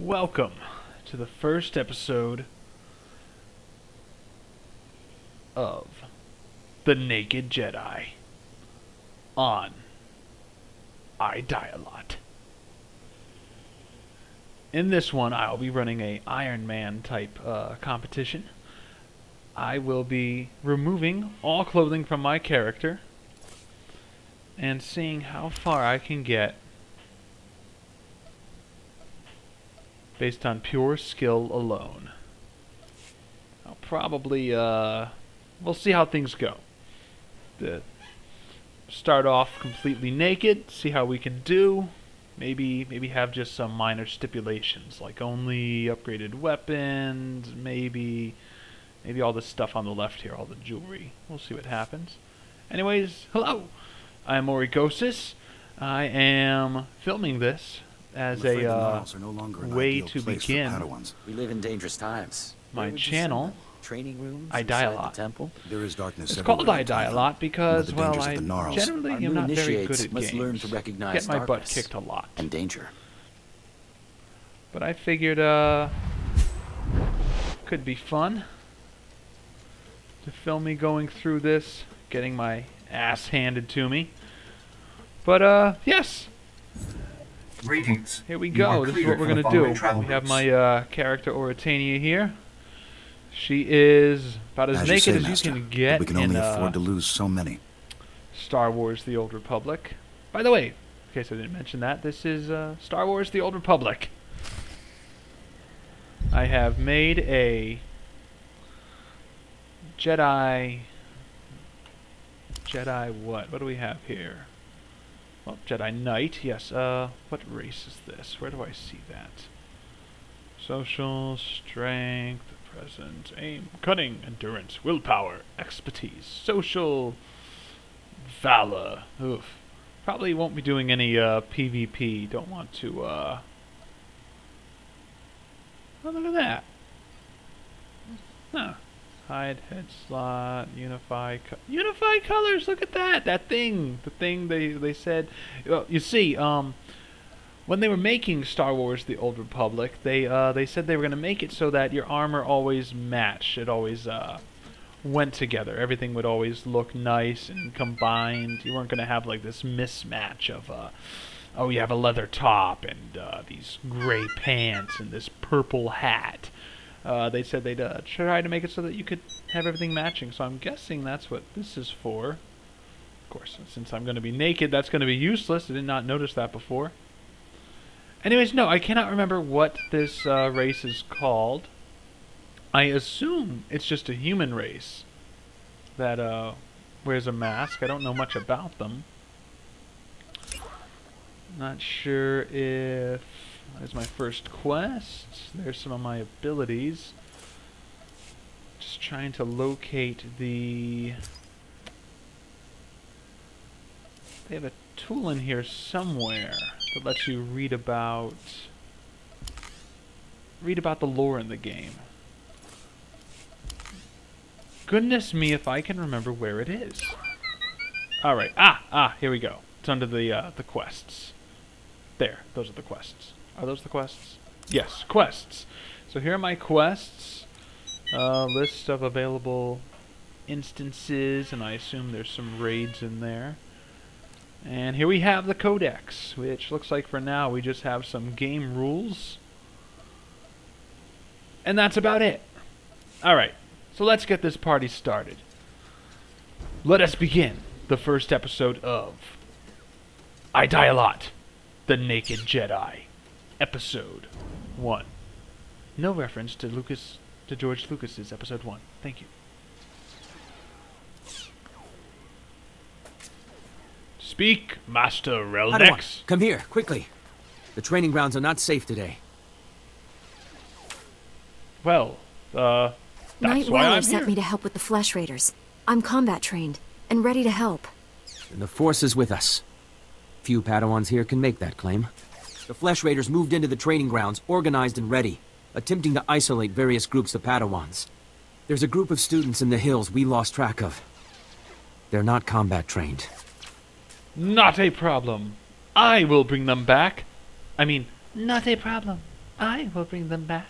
Welcome to the first episode of The Naked Jedi on I Die a Lot. In this one, I'll be running a Iron Man type competition. I will be removing all clothing from my character and seeing how far I can get based on pure skill alone. I'll probably, we'll see how things go. Start off completely naked, see how we can do. Maybe have just some minor stipulations, like only upgraded weapons, maybe all this stuff on the left here, all the jewelry. We'll see what happens. Anyways, hello! I'm Origosis. I am filming this as a way to begin we live in dangerous times. my channel. Training rooms, I Die a Lot. Temple. There is darkness. It's called I Die a Lot because, well, I generally am not very good at must games. learn to recognize Get my butt darkness kicked a lot. and danger. But I figured, could be fun to film me going through this, getting my ass handed to me. But, yes. Greetings. Here we go. This is what we're going to do. We have my character Oritania here. She is about as naked as you can get we can only afford to lose so many. Star Wars The Old Republic. By the way, in case I didn't mention that, this is Star Wars The Old Republic. I have made a Jedi what? What do we have here? Well, Jedi Knight, yes. What race is this? Where do I see that? Social, strength, presence, aim, cunning, endurance, willpower, expertise, social, valor. Oof. Probably won't be doing any PvP. Don't want to, oh, look at that. Huh. Hide, head slot, unify colors, look at that! That thing! The thing they said... Well, you see, when they were making Star Wars The Old Republic, they said they were going to make it so that your armor always matched. It always went together. Everything would always look nice and combined. You weren't going to have like this mismatch of, oh, you have a leather top and these gray pants and this purple hat. They said they'd try to make it so that you could have everything matching. So I'm guessing that's what this is for. Of course, since I'm going to be naked, that's going to be useless. I did not notice that before. Anyways, no, I cannot remember what this race is called. I assume it's just a human race that wears a mask. I don't know much about them. Not sure if... There's my first quest. There's some of my abilities. Just trying to locate the... They have a tool in here somewhere that lets you read about the lore in the game. Goodness me if I can remember where it is. Alright, here we go. It's under the quests. There, those are the quests. Are those the quests? Yes, quests. So here are my quests. List of available instances, and I assume there's some raids in there. And here we have the codex, which looks like for now we just have some game rules. And that's about it. Alright, so let's get this party started. Let us begin the first episode of I Die a Lot, The Naked Jedi. Episode 1. No reference to George Lucas's Episode 1. Thank you. Speak, Master Relnex. Come here, quickly. The training grounds are not safe today. Well, that's Knight why I'm Weller sent here. me to help with the Flesh Raiders. I'm combat trained and ready to help. And the Force is with us. Few Padawans here can make that claim. The Flesh Raiders moved into the training grounds, organized and ready, attempting to isolate various groups of Padawans. There's a group of students in the hills we lost track of. They're not combat trained. Not a problem. I will bring them back. I mean, not a problem. I will bring them back.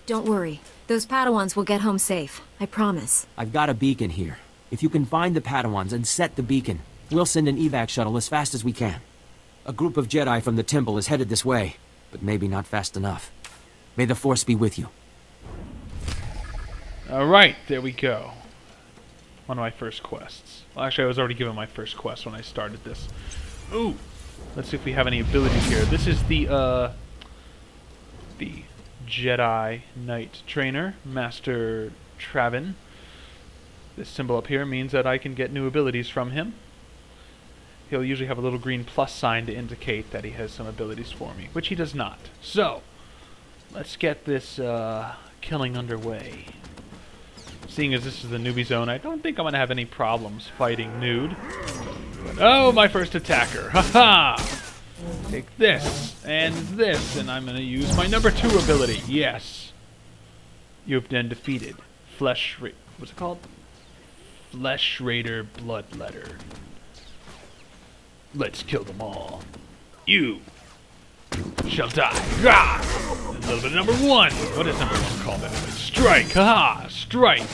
Don't worry. Those Padawans will get home safe. I promise. I've got a beacon here. If you can find the Padawans and set the beacon, we'll send an evac shuttle as fast as we can. A group of Jedi from the temple is headed this way, but maybe not fast enough. May the Force be with you. Alright, there we go. One of my first quests. Well, actually, I was already given my first quest when I started this. Ooh! Let's see if we have any abilities here. This is the Jedi Knight Trainer, Master Travin. This symbol up here means that I can get new abilities from him. He'll usually have a little green plus sign to indicate that he has some abilities for me, which he does not. So, let's get this killing underway. Seeing as this is the newbie zone, I don't think I'm going to have any problems fighting nude. But, oh, my first attacker. Haha! Take this, and I'm going to use my number 2 ability. Yes. You have been defeated. What's it called? Flesh Raider Bloodletter. Let's kill them all. You shall die. Rah! A little bit of number 1. What is number 1 called anyway? Strike. Haha. Strike.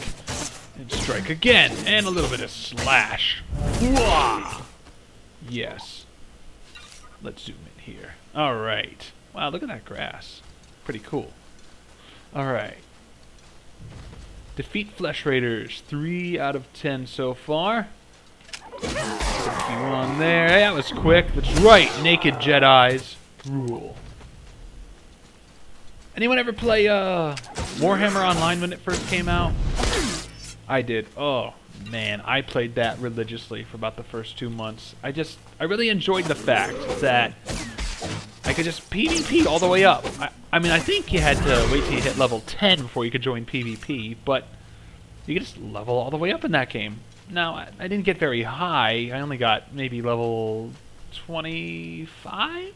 And strike again. And a little bit of slash. Wah! Yes. Let's zoom in here. Alright. Wow, look at that grass. Pretty cool. Alright. Defeat Flesh Raiders. 3 out of 10 so far. One there. That was quick. That's right. Naked Jedis rule. Anyone ever play Warhammer Online when it first came out? I did. Oh, man. I played that religiously for about the first 2 months. I really enjoyed the fact that I could just PvP all the way up. I mean, I think you had to wait till you hit level 10 before you could join PvP, but you could just level all the way up in that game. Now, I didn't get very high. I only got maybe level 25?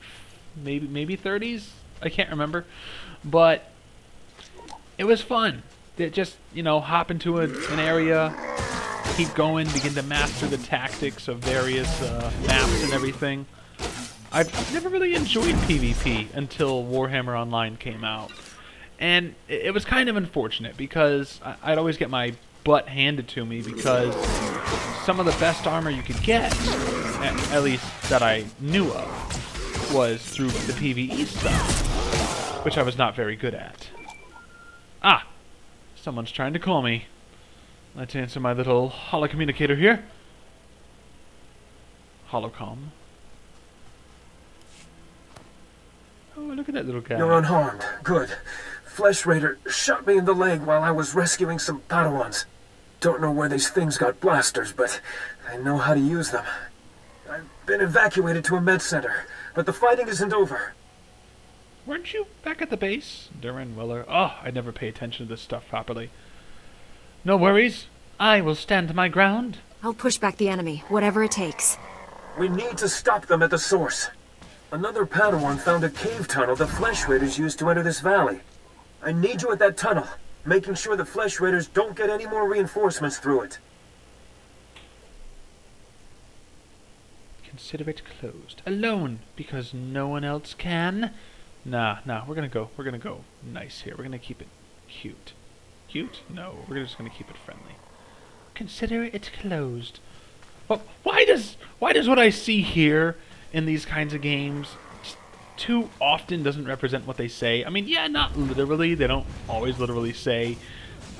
Maybe 30s? I can't remember. But it was fun. Just, hop into an area, keep going, begin to master the tactics of various maps and everything. I've never really enjoyed PvP until Warhammer Online came out. And it was kind of unfortunate because I'd always get my butt handed to me because some of the best armor you could get, at least that I knew of, was through the PvE stuff, which I was not very good at. Ah! Someone's trying to call me. Let's answer my little holocommunicator here. Holocomm. Oh, look at that little guy. You're unharmed. Good. Flesh Raider shot me in the leg while I was rescuing some Padawans. Don't know where these things got blasters, but I know how to use them. I've been evacuated to a med center, but the fighting isn't over. Weren't you back at the base? Durin, Weller. Oh, I never pay attention to this stuff properly. No worries. I will stand my ground. I'll push back the enemy, whatever it takes. We need to stop them at the source. Another Padawan found a cave tunnel the Flesh Raiders used to enter this valley. I need you at that tunnel, making sure the Flesh Raiders don't get any more reinforcements through it. Consider it closed. Alone, because no one else can. Nah, we're gonna go nice here. We're gonna keep it cute. Cute? No, we're just gonna keep it friendly. Consider it closed. Well, why does what I see here in these kinds of games too often doesn't represent what they say? I mean, yeah, not literally. They don't always literally say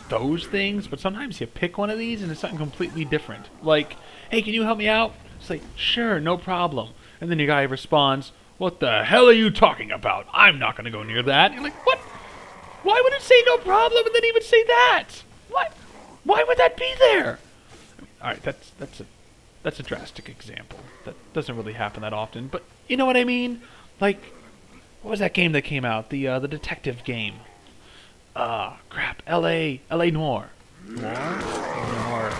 those things, but sometimes you pick one of these and it's something completely different. Like, hey, can you help me out? It's like, sure, no problem. And then your guy responds, what the hell are you talking about? I'm not going to go near that. And you're like, what? Why would it say no problem and then he would say that? What? Why would that be there? I mean, all right, that's a drastic example. That doesn't really happen that often, but you know what I mean? Like, what was that game that came out? The detective game. Crap. L.A. Noir. Noir.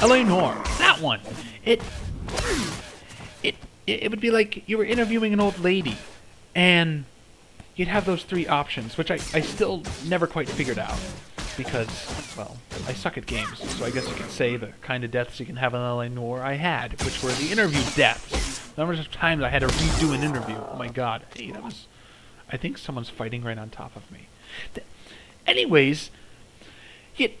L.A. Noir. That one. It would be like you were interviewing an old lady, and you'd have those 3 options, which I still never quite figured out. Because, well, I suck at games, so I guess you could say the kind of deaths you can have in L.A. Noire I had, which were the interview deaths. The number of times I had to redo an interview. Oh my god. Hey, that was... I think someone's fighting right on top of me. Anyways,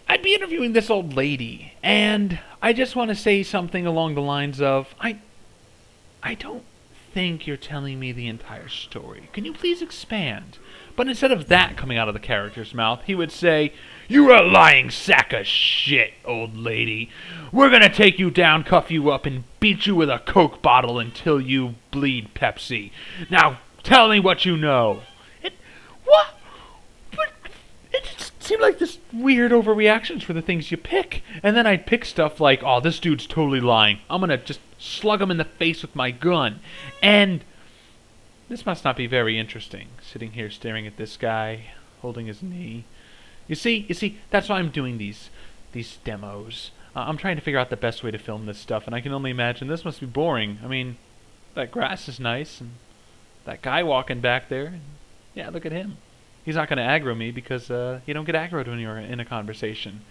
I'd be interviewing this old lady, and I just want to say something along the lines of, I don't think you're telling me the entire story. Can you please expand? But instead of that coming out of the character's mouth, he would say, "You're a lying sack of shit, old lady. We're gonna take you down, cuff you up, and beat you with a Coke bottle until you bleed Pepsi. Now, tell me what you know." What? But it just seemed like this weird overreactions for the things you pick. And then I'd pick stuff like, "Oh, this dude's totally lying. I'm gonna just slug him in the face with my gun." And this must not be very interesting, sitting here staring at this guy, holding his knee. You see, that's why I'm doing these demos. I'm trying to figure out the best way to film this stuff, and I can only imagine this must be boring. I mean, that grass is nice, and that guy walking back there, and yeah, look at him. He's not going to aggro me because you don't get aggroed when you're in a conversation.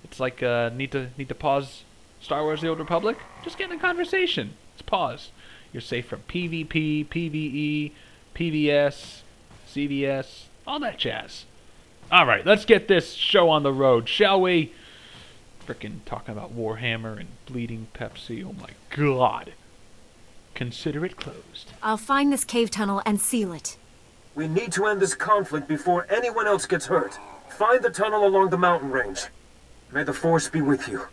It's like need to pause Star Wars: The Old Republic. Just get in a conversation. It's paused. You're safe from PvP, PvE, PvS, CVS, all that jazz. All right, let's get this show on the road, shall we? Frickin' talking about Warhammer and bleeding Pepsi. Oh my god. Consider it closed. I'll find this cave tunnel and seal it. We need to end this conflict before anyone else gets hurt. Find the tunnel along the mountain range. May the Force be with you.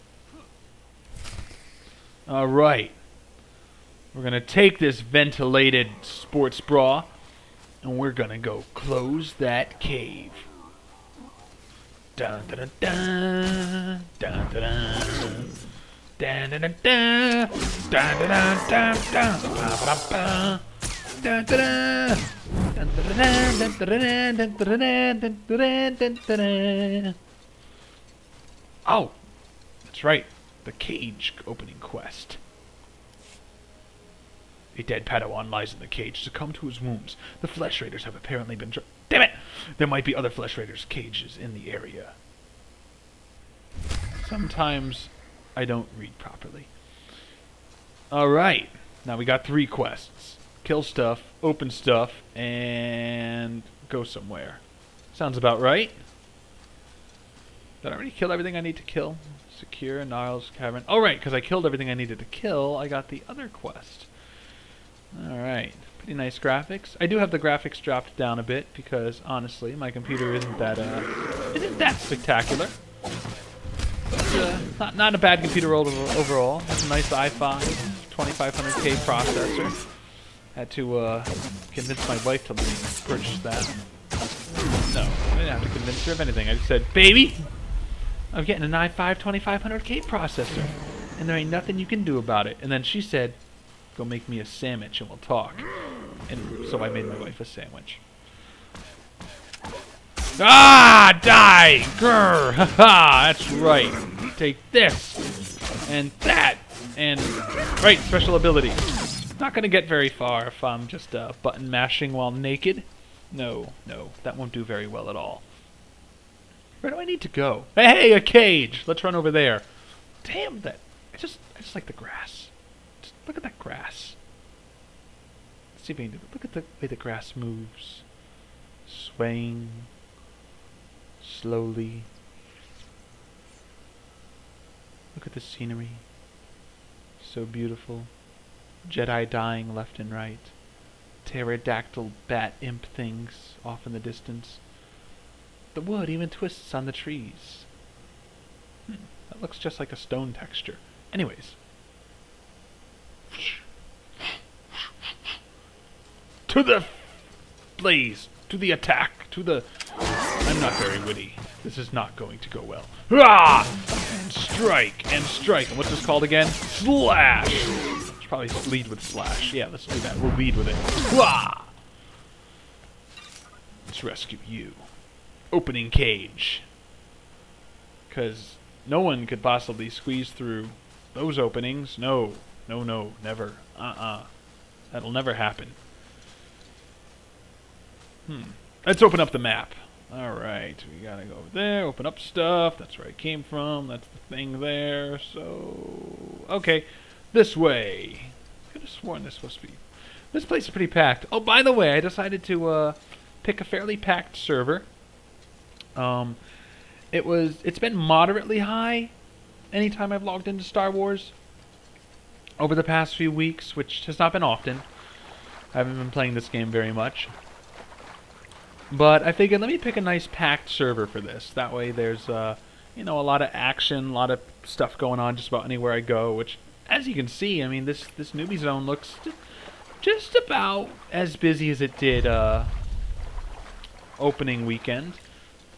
All right. We're going to take this ventilated sports bra, and we're going to go close that cave. Dun dun dun dun dun dun dun dun dun dun dun dun dun. Oh, that's right. The cage opening quest. A dead Padawan lies in the cage, succumbed to his wounds. The Flesh Raiders have apparently been... Damn it! There might be other Flesh Raiders' cages in the area. Sometimes I don't read properly. Alright. Now we got 3 quests. Kill stuff, open stuff, and go somewhere. Sounds about right. Did I already kill everything I need to kill? Secure Niles Cavern. Oh, right, because I killed everything I needed to kill. I got the other quest. Alright, pretty nice graphics. I do have the graphics dropped down a bit because, honestly, my computer isn't that spectacular. But, not a bad computer overall. It's a nice i5 2500K processor. Had to convince my wife to let me purchase that. No, I didn't have to convince her of anything. I just said, "Baby, I'm getting an i5 2500K processor, and there ain't nothing you can do about it." And then she said, "Go make me a sandwich and we'll talk." And so I made my wife a sandwich. Ah, die! Grr! Haha, that's right. Take this and that and right, special ability. Not gonna get very far if I'm just button mashing while naked. No, that won't do very well at all. Where do I need to go? Hey, a cage! Let's run over there. Damn that! I just like the grass. Just look at that grass. Let's see if we can do it. Look at the way the grass moves, swaying slowly. Look at the scenery. So beautiful. Jedi dying left and right. Pterodactyl bat imp things off in the distance. The wood even twists on the trees. That looks just like a stone texture. Anyways. To the blaze! To the attack! To the... I'm not very witty. This is not going to go well. Hurrah! And strike! And strike! And what's this called again? Slash! Should probably lead with slash. Yeah, let's do that. We'll lead with it. Hurrah! Let's rescue you. Opening cage. Because no one could possibly squeeze through those openings. No. No, never. That'll never happen. Let's open up the map. Alright, we gotta go over there, open up stuff. That's where I came from. That's the thing there. So, okay. This way. could have sworn this supposed to be. This place is pretty packed. Oh, by the way, I decided to pick a fairly packed server. It's been moderately high anytime I've logged into Star Wars over the past few weeks, which has not been often. I haven't been playing this game very much. But I figured, let me pick a nice packed server for this. That way there's, you know, a lot of action, a lot of stuff going on just about anywhere I go, which, as you can see, I mean, this newbie zone looks just about as busy as it did opening weekend.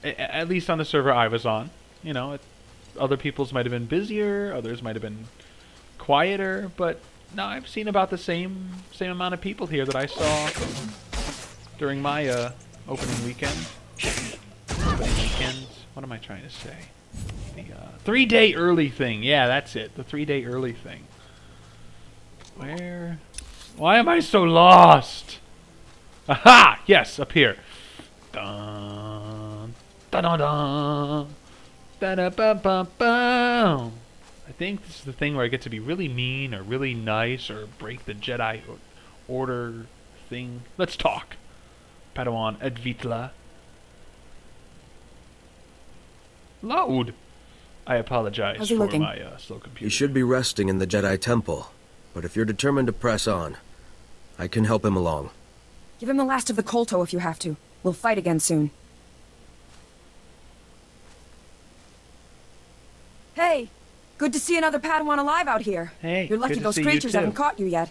At least on the server I was on. You know, other people's might have been busier, others might have been quieter, but no, I've seen about the same amount of people here that I saw during my opening weekend. What am I trying to say? The 3-day early thing. Yeah, that's it. The 3-day early thing. Where? Why am I so lost? Aha! Yes, up here. Dun, dun, dun, dun. Ba-da-ba-ba-boom. I think this is the thing where I get to be really mean or really nice or break the Jedi order thing. Let's talk. Padawan Advitla. Load. I apologize for my slow computer. He should be resting in the Jedi Temple, but if you're determined to press on, I can help him along. Give him the last of the Kolto if you have to. We'll fight again soon. Hey! Good to see another Padawan alive out here. Hey, you're lucky those creatures haven't caught you yet.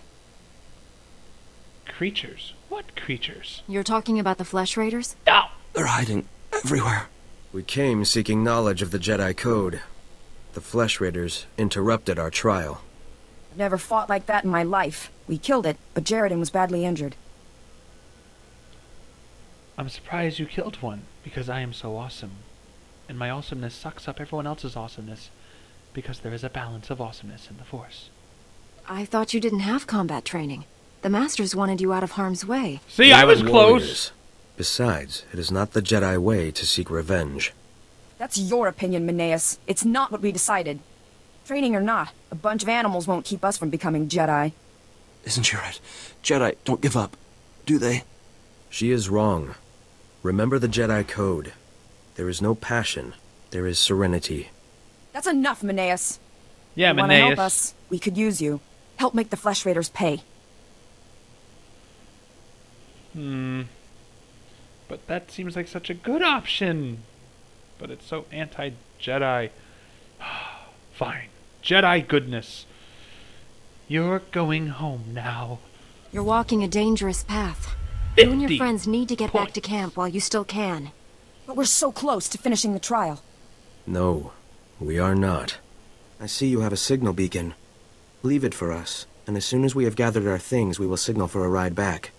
Creatures? What creatures? You're talking about the Flesh Raiders? No! They're hiding everywhere. We came seeking knowledge of the Jedi Code. The Flesh Raiders interrupted our trial. I've never fought like that in my life. We killed it, but Jaredin was badly injured. I'm surprised you killed one, because I am so awesome. And my awesomeness sucks up everyone else's awesomeness, because there is a balance of awesomeness in the Force. I thought you didn't have combat training. The Masters wanted you out of harm's way. See, I was close! Besides, it is not the Jedi way to seek revenge. That's your opinion, Meneus. It's not what we decided. Training or not, a bunch of animals won't keep us from becoming Jedi. Isn't she right? Jedi don't give up, do they? She is wrong. Remember the Jedi Code. There is no passion. There is serenity. That's enough, Meneus. Yeah, Meneus. You wanna help Meneus. us? We could use you. Help make the Flesh Raiders pay. But that seems like such a good option. But it's so anti-Jedi. Fine. Jedi goodness. You're going home now. You're walking a dangerous path. 50 You and your friends need to get back to points. camp while you still can. But we're so close to finishing the trial. No, we are not. I see you have a signal beacon. Leave it for us, and as soon as we have gathered our things, we will signal for a ride back.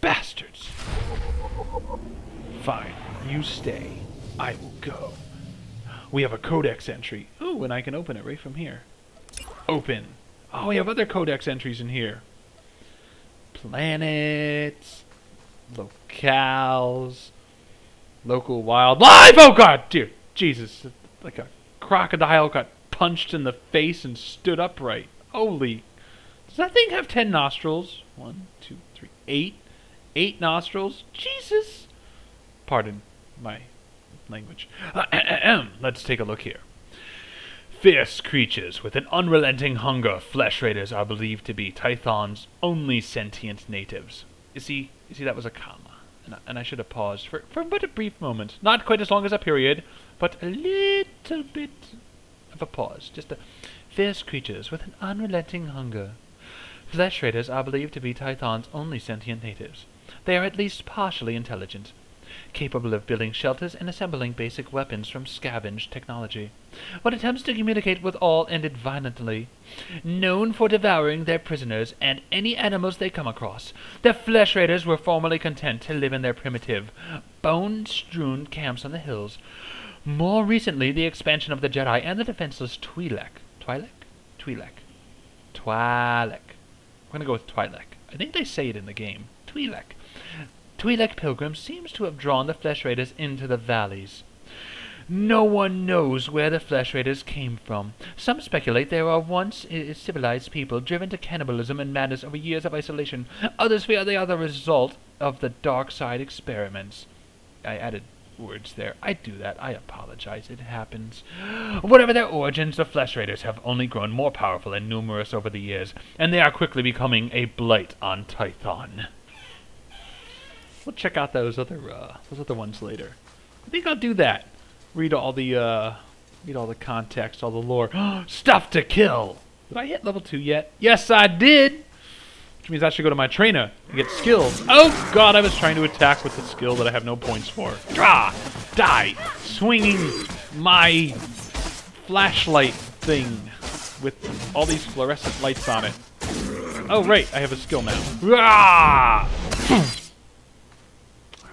Bastards. Fine. You stay. I will go. We have a codex entry. Ooh, and I can open it right from here. Open. Oh, we have other codex entries in here. Planets. Locales. Local wildlife. Oh, God, dear. Jesus. Like a crocodile got punched in the face and stood upright. Holy. Does that thing have 10 nostrils? 1, 2, 3, 8. 8 nostrils? Jesus! Pardon my language. Let's take a look here. Fierce creatures with an unrelenting hunger, Flesh Raiders are believed to be Tython's only sentient natives. You see, that was a comma. And I should have paused for but a brief moment. Not quite as long as a period, but a little bit of a pause. Just a fierce creatures with an unrelenting hunger. Flesh Raiders are believed to be Tython's only sentient natives. They are at least partially intelligent, capable of building shelters and assembling basic weapons from scavenged technology. But attempts to communicate with all ended violently. Known for devouring their prisoners and any animals they come across, the Flesh Raiders were formerly content to live in their primitive, bone-strewn camps on the hills. More recently, the expansion of the Jedi and the defenseless Twi'lek. Twi'lek. We're gonna go with Twi'lek. I think they say it in the game. Twi'lek pilgrims seems to have drawn the Flesh Raiders into the valleys. No one knows where the Flesh Raiders came from. Some speculate they were once civilized people driven to cannibalism and madness over years of isolation. Others fear they are the result of the dark side experiments. I added words there. I do that. I apologize. It happens. Whatever their origins, the Flesh Raiders have only grown more powerful and numerous over the years, and they are quickly becoming a blight on Tython. We'll check out those other ones later. I think I'll do that. Read all the context, all the lore. Stuff to kill! Did I hit level 2 yet? Yes, I did! Which means I should go to my trainer and get skills. Oh god, I was trying to attack with the skill that I have no points for. Ah! Die! Swinging my flashlight thing with all these fluorescent lights on it. Oh, right, I have a skill now. Ah!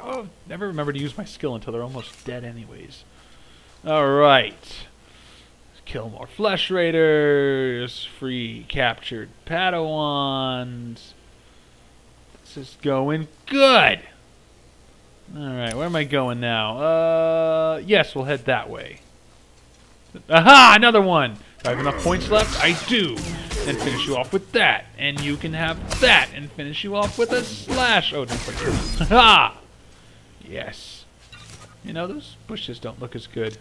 Oh, never remember to use my skill until they're almost dead anyways. Alright. Kill more Flesh Raiders. Free captured Padawans. This is going good. Alright, where am I going now? Yes, we'll head that way. Aha! Another one! Do I have enough points left? I do! And finish you off with that. And you can have that. And finish you off with a slash. Oh, don't quite. Ha! Yes. You know, those bushes don't look as good.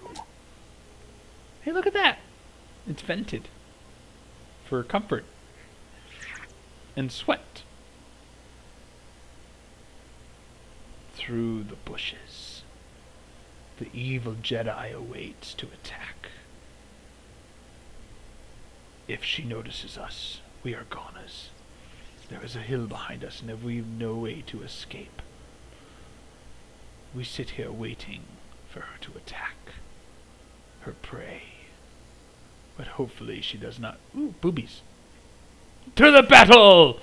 Hey, look at that! It's vented. For comfort. And sweat. Through the bushes. The evil Jedi awaits to attack. If she notices us, we are goners. There is a hill behind us, and we've no way to escape. We sit here waiting for her to attack her prey. But hopefully she does not... Ooh, boobies. To the battle!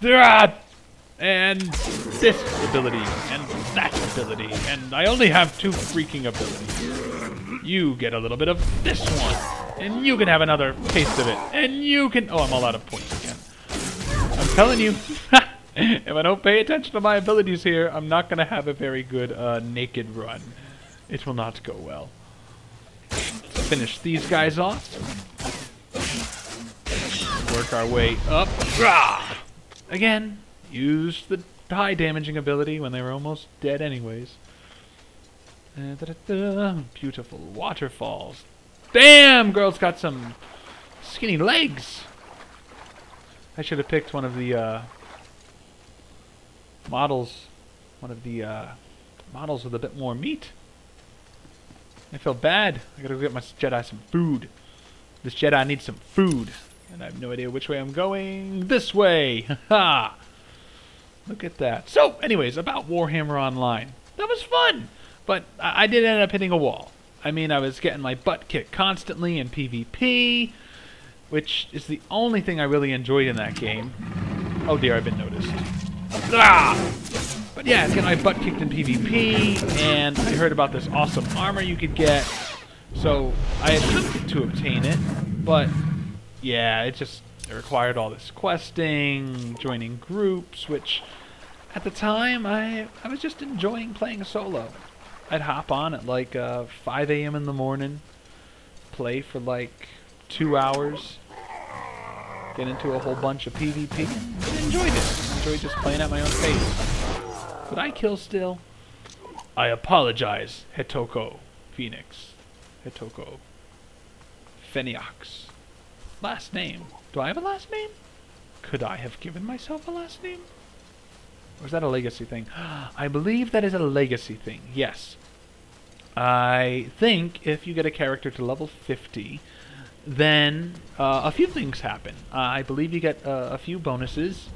And this ability, and that ability, and I only have 2 freaking abilities. You get a little bit of this one, and you can have another taste of it, and you can... Oh, I'm all out of points again. I'm telling you... If I don't pay attention to my abilities here, I'm not going to have a very good naked run. It will not go well. Let's finish these guys off. Work our way up. Rah! Again, use the high damaging ability when they were almost dead anyways. Beautiful waterfalls. Damn! Girl's got some skinny legs. I should have picked one of the... models with a bit more meat. I feel bad. I gotta go get my Jedi some food. This Jedi needs some food. And I have no idea which way I'm going. This way! Haha! Look at that. So, anyways, about Warhammer Online. That was fun! But I did end up hitting a wall. I mean, I was getting my butt kicked constantly in PvP, which is the only thing I really enjoyed in that game. Oh dear, I've been noticed. Ah! But yeah, I was getting my butt kicked in PvP, and I heard about this awesome armor you could get, so I attempted to obtain it, but yeah, it required all this questing, joining groups, which at the time I was just enjoying playing solo. I'd hop on at like 5 a.m. in the morning, play for like 2 hours, get into a whole bunch of PvP, and enjoyed it. Enjoyed just playing at my own pace. Would I kill still? I apologize, Hetoko Phoenix. Hetoko Feniox. Last name. Do I have a last name? Could I have given myself a last name? Or is that a legacy thing? I believe that is a legacy thing, yes. I think if you get a character to level 50, then a few things happen. I believe you get a few bonuses.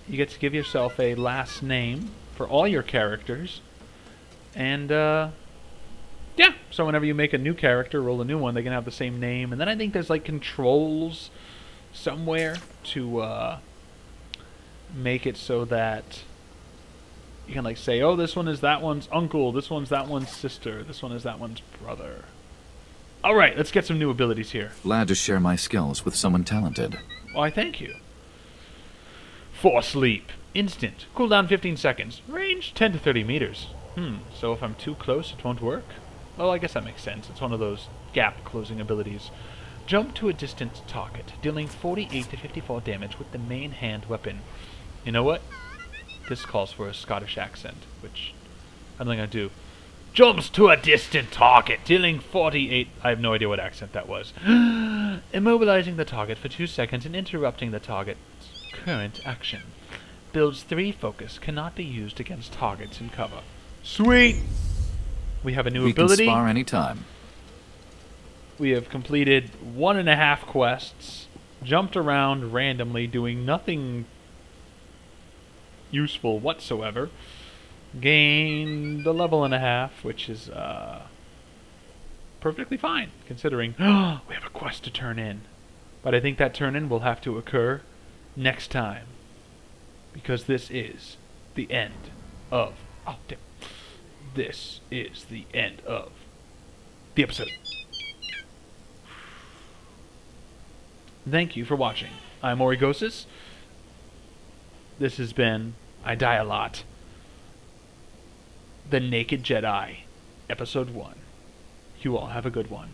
You get to give yourself a last name for all your characters. And, yeah, so whenever you make a new character, roll a new one, they can have the same name. And then I think there's, like, controls somewhere to make it so that you can, like, say, oh, this one is that one's uncle, this one's that one's sister, this one is that one's brother. Alright, let's get some new abilities here. Glad to share my skills with someone talented. Why, thank you. Force Leap. Instant. Cooldown 15 seconds. Range 10 to 30 meters. So if I'm too close, it won't work? Well, I guess that makes sense. It's one of those gap-closing abilities. Jump to a distant target, dealing 48 to 54 damage with the main hand weapon. You know what? This calls for a Scottish accent, which I don't think I do. Jumps to a distant target, dealing 48... I have no idea what accent that was. Immobilizing the target for 2 seconds and interrupting the target's current action. Builds 3 focus, cannot be used against targets in cover. Sweet! We have a new ability. We can spar anytime. We have completed 1.5 quests, jumped around randomly, doing nothing useful whatsoever. Gained a level and a half, which is perfectly fine, considering we have a quest to turn in. But I think that turn-in will have to occur next time, because this is the end of... Oh, damn. This is the end of the episode. Thank you for watching. I'm Origosis. This has been I Die a Lot. The Naked Jedi, Episode 1. You all have a good one.